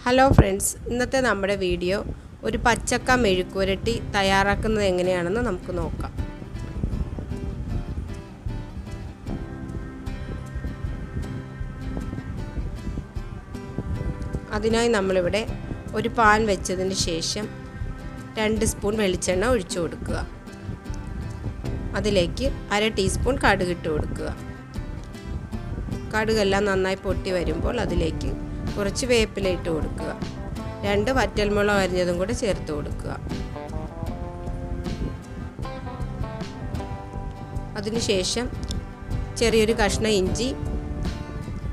Hello friends, ഇന്നത്തെ നമ്മുടെ video ഒരു പച്ചക്ക മെഴുക്കുവരട്ടി തയ്യാറാക്കുന്നത് എങ്ങനെയാണെന്ന് നമുക്ക് നോക്കാം. അതിനായി നമ്മളിവിടെ ഒരു പാൻ വെച്ചതിന് ശേഷം 2 സ്പൂൺ വെളിച്ചെണ്ണ ഒഴിച്ചു കൊടുക്കുക. അതിലേക്ക് 1/2 ടീസ്പൂൺ കടുക് ഇട്ട് കൊടുക്കുക. കടുകെല്ലാം നന്നായി പൊട്ടി വരുമ്പോൾ അതിലേക്ക് കുറച്ച് വേപ്പില ഇട്ട് കൊടുക്കുക. 2 വറ്റൽമുളക് അരിഞ്ഞതും കൂടെ ചേർത്ത് കൊടുക്കുക. അതിനുശേഷം ചെറിയൊരു കഷ്ണം ഇഞ്ചി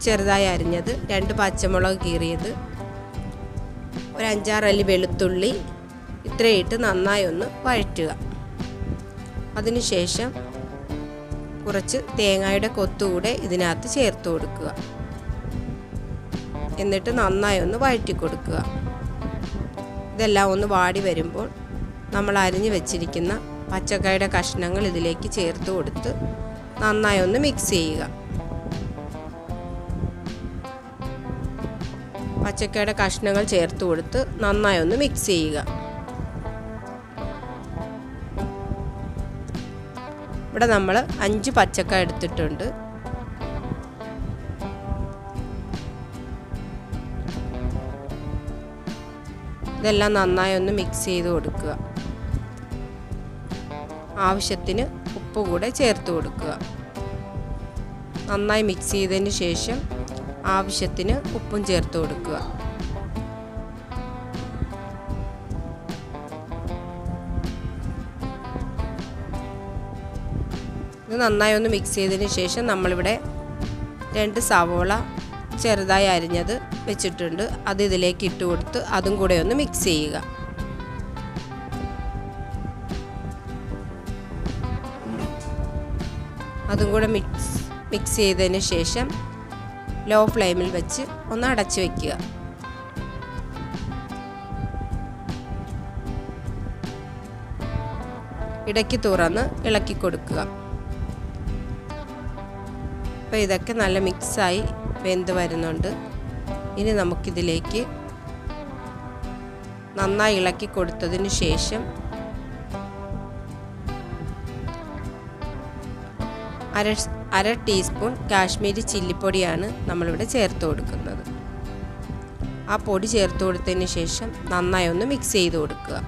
ചെറുതായി അരിഞ്ഞത്, 2 പച്ചമുളക് കീറിയത്, ഒരു 5-6 അല്ലി വെളുത്തുള്ളി ഇത്രയിട്ട് നന്നായി ഒന്ന് വഴറ്റുക. അതിനുശേഷം കുറച്ച് തേങ്ങയുടെ കൊത്തുകൂടെ ഇതിനകത്ത് ചേർത്ത് കൊടുക്കുക. എന്നിട്ട് നന്നായി ഒന്ന് വഴറ്റി കൊടുക്കുക. ഇതെല്ലാം ഒന്ന് വാടി വരുമ്പോൾ നമ്മൾ അരിഞ്ഞു വെച്ചിരിക്കുന്ന പച്ചക്കായുടെ കഷ്ണങ്ങൾ ഇതിലേക്ക് ചേർത്ത് കൊടുത്ത് നന്നായി ഒന്ന് മിക്സ് ചെയ്യുക. പച്ചക്കായുടെ കഷ്ണങ്ങൾ ചേർത്ത് കൊടുത്ത് നന്നായി ഒന്ന് മിക്സ് ചെയ്യുക. ഇവിടെ നമ്മൾ 5 പച്ചക്കായ എടുത്തിട്ടുണ്ട്. ഇതെല്ലാം നന്നായി ഒന്ന് മിക്സ് ചെയ്ത് കൊടുക്കുക. ആവശ്യത്തിന് ഉപ്പ് കൂടെ ചേർത്ത് കൊടുക്കുക. നന്നായി മിക്സ് ചെയ്തതിന് ശേഷം ആവശ്യത്തിന് ഉപ്പും ചേർത്ത് കൊടുക്കുക. ഇത് നന്നായി ഒന്ന് മിക്സ് ചെയ്തതിന് ശേഷം നമ്മളിവിടെ 2 സവോള ചെറുതായി അരിഞ്ഞത് വെച്ചിട്ടുണ്ട്. അത് ഇതിലേക്ക് ഇട്ട് കൊടുത്ത് അതും കൂടെ ഒന്ന് മിക്സ് ചെയ്യുക. അതും കൂടെ മിക്സ് ചെയ്തതിന് ശേഷം ലോ ഫ്ലെയിമിൽ വെച്ച് ഒന്ന് അടച്ചു വയ്ക്കുക. ഇടയ്ക്ക് തുറന്ന് ഇളക്കി കൊടുക്കുക. അപ്പോൾ ഇതൊക്കെ നല്ല മിക്സായി വെന്ത് വരുന്നുണ്ട്. ഇനി നമുക്കിതിലേക്ക് നന്നായി ഇളക്കി കൊടുത്തതിന് ശേഷം അര ടീസ്പൂൺ കാശ്മീരി ചില്ലിപ്പൊടിയാണ് നമ്മളിവിടെ ചേർത്ത് കൊടുക്കുന്നത്. ആ പൊടി ചേർത്ത് കൊടുത്തതിന് ശേഷം നന്നായി ഒന്ന് മിക്സ് ചെയ്ത് കൊടുക്കുക.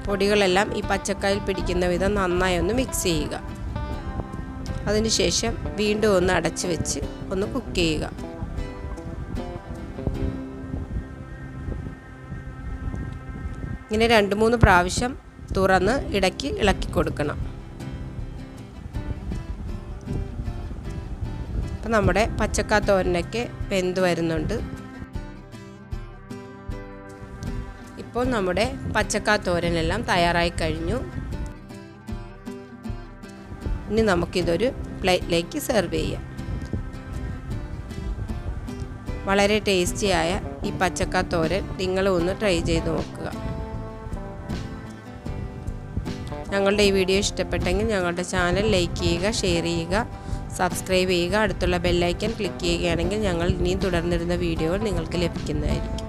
പൊടികളെല്ലാം ഈ പച്ചക്കായിൽ പിടിക്കുന്ന വിധം നന്നായി ഒന്ന് മിക്സ് ചെയ്യുക. അതിനുശേഷം വീണ്ടും ഒന്ന് അടച്ചു വെച്ച് ഒന്ന് കുക്ക് ചെയ്യുക. ഇങ്ങനെ 2-3 പ്രാവശ്യം തുറന്ന് ഇടയ്ക്ക് ഇളക്കി കൊടുക്കണം. അപ്പം നമ്മുടെ പച്ചക്കാ തോരനൊക്കെ വെന്ത് വരുന്നുണ്ട്. ഇപ്പോൾ നമ്മുടെ പച്ചക്കാ തോരനെല്ലാം തയ്യാറായി കഴിഞ്ഞു. ഇനി നമുക്കിതൊരു പ്ലേറ്റിലേക്ക് സെർവ് ചെയ്യാം. വളരെ ടേസ്റ്റിയായ ഈ പച്ചക്കാ തോരൻ നിങ്ങളും ഒന്ന് ട്രൈ ചെയ്ത് നോക്കുക. ഞങ്ങളുടെ ഈ വീഡിയോ ഇഷ്ടപ്പെട്ടെങ്കിൽ ഞങ്ങളുടെ ചാനൽ ലൈക്ക് ചെയ്യുക, ഷെയർ ചെയ്യുക, സബ്സ്ക്രൈബ് ചെയ്യുക. അടുത്തുള്ള ബെല്ലൈക്കൻ ക്ലിക്ക് ചെയ്യുകയാണെങ്കിൽ ഞങ്ങൾ ഇനിയും തുടർന്നിരുന്ന വീഡിയോകൾ നിങ്ങൾക്ക് ലഭിക്കുന്നതായിരിക്കും.